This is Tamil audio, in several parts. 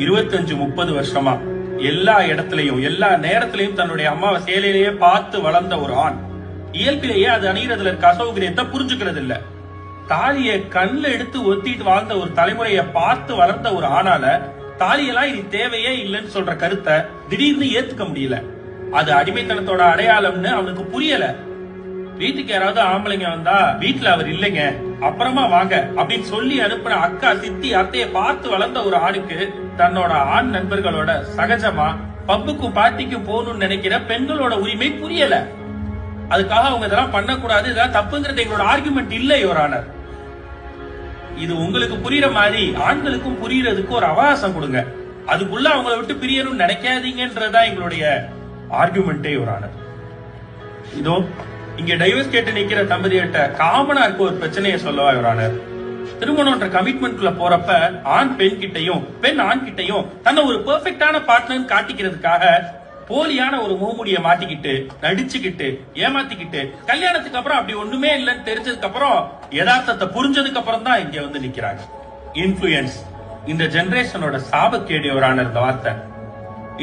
25-30 வருஷமா எல்லா இடத்துலயும் எல்லா நேரத்திலையும் தன்னுடைய அம்மாவை சேலையிலேயே பார்த்து வளர்ந்த ஒரு ஆண் இயல்பிலேயே அது அணிகிறதுல இருக்க அசௌகரியத்தை புரிஞ்சுக்கிறது இல்ல. தாலியை கண்ணுல எடுத்து ஒத்திட்டு வாழ்ந்த ஒரு தலைமுறையை பார்த்து வளர்ந்த ஒரு ஆணால தாலியெல்லாம் இனி தேவையே இல்லைன்னு சொல்ற கருத்தை திடீர்னு ஏத்துக்க முடியல. அது அடிமைத்தனத்தோட அடையாளம்னு அவனுக்கு புரியல. வீட்டுக்கு யாராவது ஆம்பளைங்க வந்தா வீட்டுல அவர் இல்லைங்க அப்புறமா வாங்க அப்படின்னு சொல்லி அனுப்புன அக்கா சித்தி அத்தைய பார்த்து வளர்ந்த ஒரு ஆணுக்கு தன்னோட ஆண் நண்பர்களோட சகஜமா பப்புக்கும் பார்ட்டிக்கும் போகணும்னு நினைக்கிற பெண்களோட உரிமை புரியல. அதுக்காக அவங்க இதெல்லாம் பண்ணக்கூடாது, இதெல்லாம் தப்புங்கிறது எங்களோட ஆர்குமெண்ட் இல்லை யுவர் ஆனர். இது உங்களுக்கு புரியுற மாதிரி ஆண்களுக்கும் புரியறதுக்கு ஒரு அவகாசம் கொடுங்க. அதுக்குள்ள அவங்கள விட்டு பிரியணும்னு நினைக்காதீங்கன்றதுதான் எங்களுடைய ஆர்குமெண்டே யுவர் ஆனர். இதோ இங்க டைவர்ஸ் கேட்டு நிக்கிற தம்பதியிட்ட காமனா இருக்க ஒரு பிரச்சனையை சொல்லவா யுவர் ஆனர். திருமணம்ன்ற கமிட்மெண்ட்ல போறப்ப ஆண் பெண் கிட்டையும் பெண் ஆண் கிட்டையும் தன்னை ஒரு பெர்ஃபெக்டான பார்ட்னர் காட்டிக்கிறதுக்காக போலியான ஒரு முகமூடிய மாட்டிக்கிட்டு நடிச்சுக்கிட்டு ஏமாத்திக்கிட்டு கல்யாணத்துக்கு அப்புறம் அப்படி ஒண்ணுமே இல்லைன்னு தெரிஞ்சதுக்கு அப்புறம் யதார்த்தத்தை புரிஞ்சதுக்கு அப்புறம் தான் இங்க வந்து நிக்கிறாங்க. இன்ஃபுளுயன்ஸ் இந்த ஜெனரேஷனோட சாபக்கேடு யுவர் ஆனர். இந்த வார்த்தை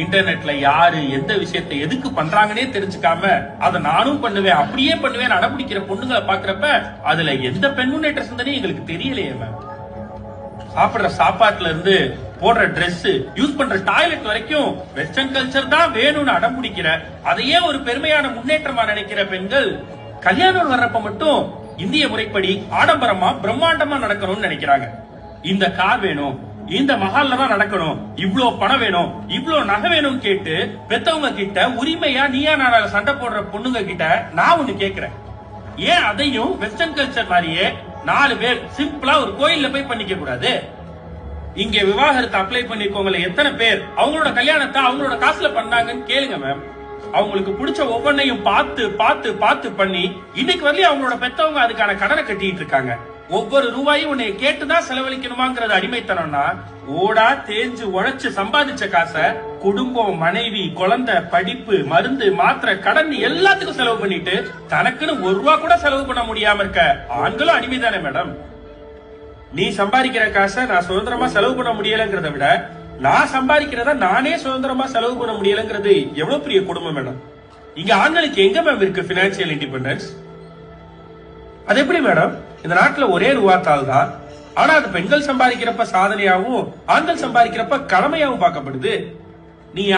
இன்டர்நெட்ல யாரு எந்த விஷயத்தை எதுக்கு பண்றாங்கன்னே தெரிஞ்சுக்காம அதை நானும் பண்ணுவேன் அப்படியே பண்ணுவேன் அடம்பிடிக்கிற பொண்ணுங்களை பாக்குறப்ப அதுல எந்த பெண் முன்னேற்ற சிந்தனையும் எங்களுக்கு தெரியலையே மேம். சாப்பிடுற சாப்பாட்டுல இருந்து போடுற டிரெஸ் யூஸ் பண்ற டாய்லெட் வரைக்கும் வெஸ்டர்ன் கல்ச்சர் தான் வேணும்னு அடம்பிடிக்கிற அதையே ஒரு பெருமையான முன்னேற்றமா நினைக்கிற பெண்கள் கல்யாணம் வர்றப்ப மட்டும் இந்திய முறைப்படி ஆடம்பரமா பிரம்மாண்டமா நடக்கணும்னு நினைக்கிறாங்க. இந்த கார் வேணும், இந்த மஹால்ல தான் நடக்கணும், இவ்ளோ பணம் வேணும், இவ்ளோ நகை வேணும் கேட்டு பெத்தவங்க கிட்ட உரிமையா நீயா நானால சண்டை போடுற பொண்ணுங்க கிட்ட நான் ஒண்ணு கேக்குறேன். ஏன் அதையும் வெஸ்டர்ன் கல்ச்சர் மாதிரியே 4 பேர் சிம்பிளா ஒரு கோயில்ல போய் பண்ணிக்க கூடாது? இங்க விவாகரத்து அப்ளை பண்ணிருக்கவங்கள எத்தனை பேர் அவங்களோட கல்யாணத்தை அவங்களோட காசுல பண்ணாங்கன்னு கேளுங்க மேம். அவங்களுக்கு பிடிச்ச ஒவ்வொன்னையும் பார்த்து பார்த்து பார்த்து பண்ணி இன்னைக்கு வரலையும் அவங்களோட பெத்தவங்க அதுக்கான கடனை கட்டிட்டு இருக்காங்க. ஒவ்வொரு ரூபாயும் உன்னை கேட்டுதான் செலவழிக்கணுமாங்கிறது அடிமைத்தனம்னா ஓடா தேஞ்சு உழைச்சு சம்பாதிச்ச காசை குடும்பம் மனைவி குழந்தை படிப்பு மருந்து மாத்திரை கடன் எல்லாத்துக்கும் செலவு பண்ணிட்டு தனக்குன்னு 1 ரூபா கூட செலவு பண்ண முடியாம இருக்க ஆண்களும் அடிமைதானே மேடம். நீ சம்பாதிக்கிற காசை நான் சுதந்திரமா செலவு பண்ண முடியலங்கிறத விட நான் சம்பாதிக்கிறத நானே சுதந்திரமா செலவு பண்ண முடியலங்கிறது எவ்வளவு பெரிய குடும்பம் மேடம். இங்க ஆண்களுக்கு எங்க மேம் இருக்கு பினான்சியல் இண்டிபெண்டன்ஸ்? அது எப்படி மேடம்? இந்த நாட்டுல ஒரே ரூபாத்தால் தான், ஆனா அது பெண்கள் சம்பாதிக்கிறப்ப சாதனையாவும் ஆண்கள் சம்பாதிக்கிறப்ப கடமையாவும் பார்க்கப்படுது. நீ